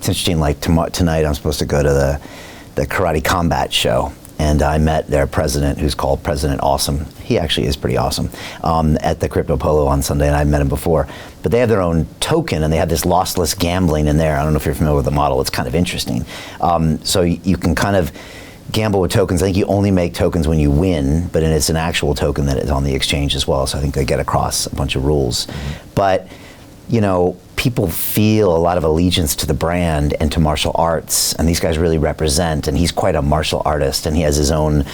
it's interesting, like tonight I'm supposed to go to the Karate Combat show. And I met their president, who's called President Awesome. He actually is pretty awesome, at the Crypto Polo on Sunday, and I met him before. But they have their own token, and they have this lossless gambling in there. I don't know if you're familiar with the model. It's kind of interesting. So you can kind of gamble with tokens. I think you only make tokens when you win, but it's an actual token that is on the exchange as well. So I think they get across a bunch of rules. But, you know, people feel a lot of allegiance to the brand and to martial arts, and these guys really represent, and he's quite a martial artist, and he has his own,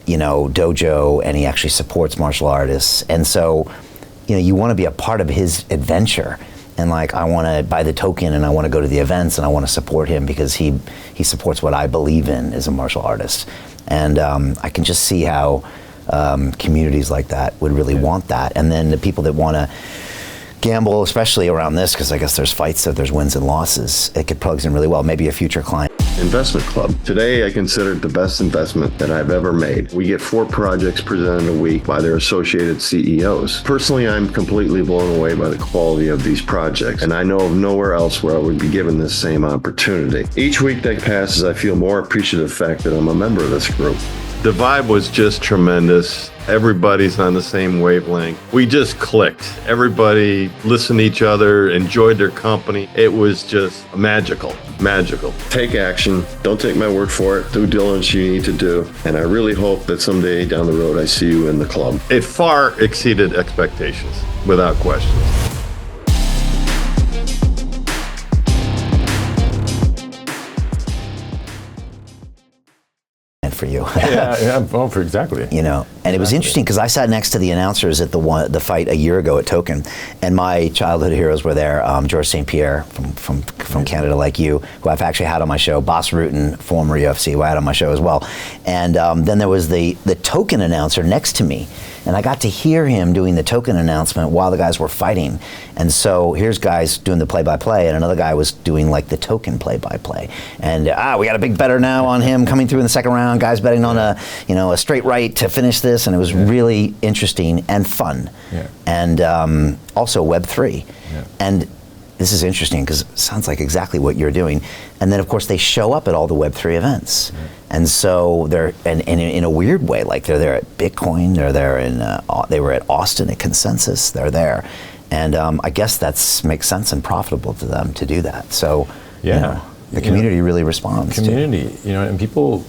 you know, dojo, and he actually supports martial artists. And so, you know, you want to be a part of his adventure. And like, I want to buy the token, and I want to go to the events, and I want to support him because he supports what I believe in as a martial artist. And I can just see how communities like that would really want that. And then the people that want to gamble, especially around this, because I guess there's fights, so there's wins and losses, it could plugs in really well. Maybe a future client. Investment Club. Today, I consider it the best investment that I've ever made. We get 4 projects presented a week by their associated CEOs. Personally, I'm completely blown away by the quality of these projects, and I know of nowhere else where I would be given this same opportunity. Each week that passes, I feel more appreciative of the fact that I'm a member of this group. The vibe was just tremendous. Everybody's on the same wavelength. We just clicked. Everybody listened to each other, enjoyed their company. It was just magical, magical. Take action. Don't take my word for it. Due diligence you need to do. And I really hope that someday down the road I see you in the club. It far exceeded expectations, without question. For you. Well, for exactly. You know, and it was interesting because I sat next to the announcers at the fight a year ago at Token, and my childhood heroes were there. George St. Pierre from Canada, like you, who I've actually had on my show. Boss Rutan, former UFC, who I had on my show as well. And then there was the Token announcer next to me, and I got to hear him doing the Token announcement while the guys were fighting. And so here's guys doing the play-by-play, and another guy was doing like the Token play-by-play. And we got a big better now on him coming through in the second round. Guys betting on a straight right to finish this, and it was really interesting and fun. And also Web3. And this is interesting because it sounds like exactly what you're doing. And then of course they show up at all the Web3 events. And so they're, and in a weird way, like they're there at Bitcoin, they're there they were at Austin at Consensus, they're there. And I guess that makes sense and profitable to them to do that. So you know, the community really responds. Community, you know, and people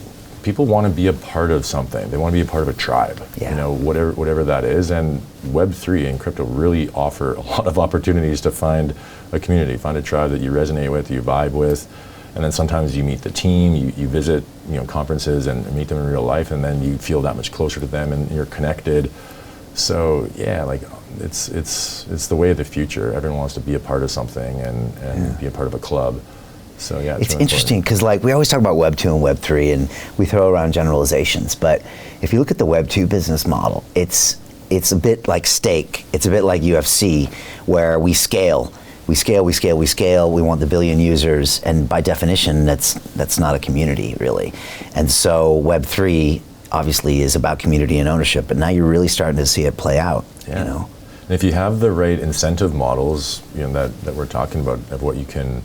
want to be a part of something. They want to be a part of a tribe, you know, whatever that is. And Web3 and crypto really offer a lot of opportunities to find a community, find a tribe that you resonate with, you vibe with. And then sometimes you meet the team, you visit, you know, conferences and meet them in real life, and then you feel that much closer to them and you're connected. So yeah, like it's the way of the future. Everyone wants to be a part of something and be a part of a club. So yeah, it's really interesting because like we always talk about Web 2 and Web 3 and we throw around generalizations, but if you look at the Web 2 business model, it's a bit like steak. It's a bit like UFC, where we scale. We scale, we want the billion users, and by definition, that's not a community, really. And so Web 3 obviously is about community and ownership, but now you're really starting to see it play out, you know? And if you have the right incentive models, you know, that we're talking about, of what you can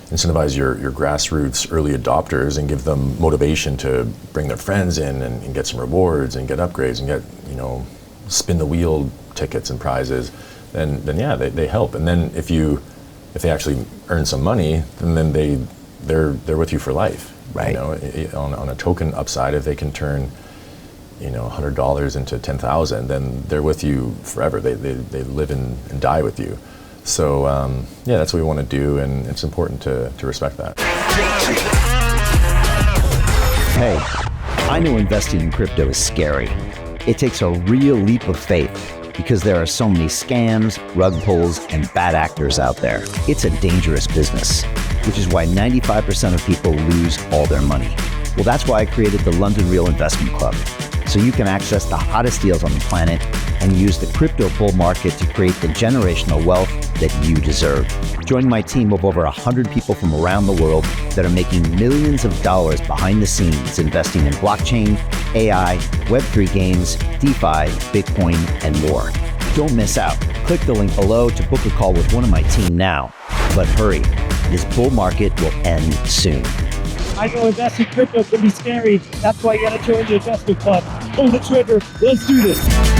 incentivize your grassroots early adopters and give them motivation to bring their friends in and get some rewards and get upgrades and get, you know, spin the wheel tickets and prizes, then yeah, they help. And then if they actually earn some money, then they're with you for life. Right. You know, on a token upside, if they can turn, you know, $100 into 10,000, then they're with you forever. They live and die with you. So yeah, that's what we want to do, and it's important to respect that. Hey, I know investing in crypto is scary. It takes a real leap of faith because there are so many scams, rug pulls, and bad actors out there. It's a dangerous business, which is why 95% of people lose all their money. Well, that's why I created the London Real Investment Club, so you can access the hottest deals on the planet and use the crypto bull market to create the generational wealth that you deserve. Join my team of over 100 people from around the world that are making millions of dollars behind the scenes investing in blockchain, AI, Web3 games, DeFi, Bitcoin, and more. Don't miss out. Click the link below to book a call with one of my team now. But hurry, This bull market will end soon. I know investing in crypto can be scary. That's why you gotta join the investment club. Pull the trigger. Let's do this.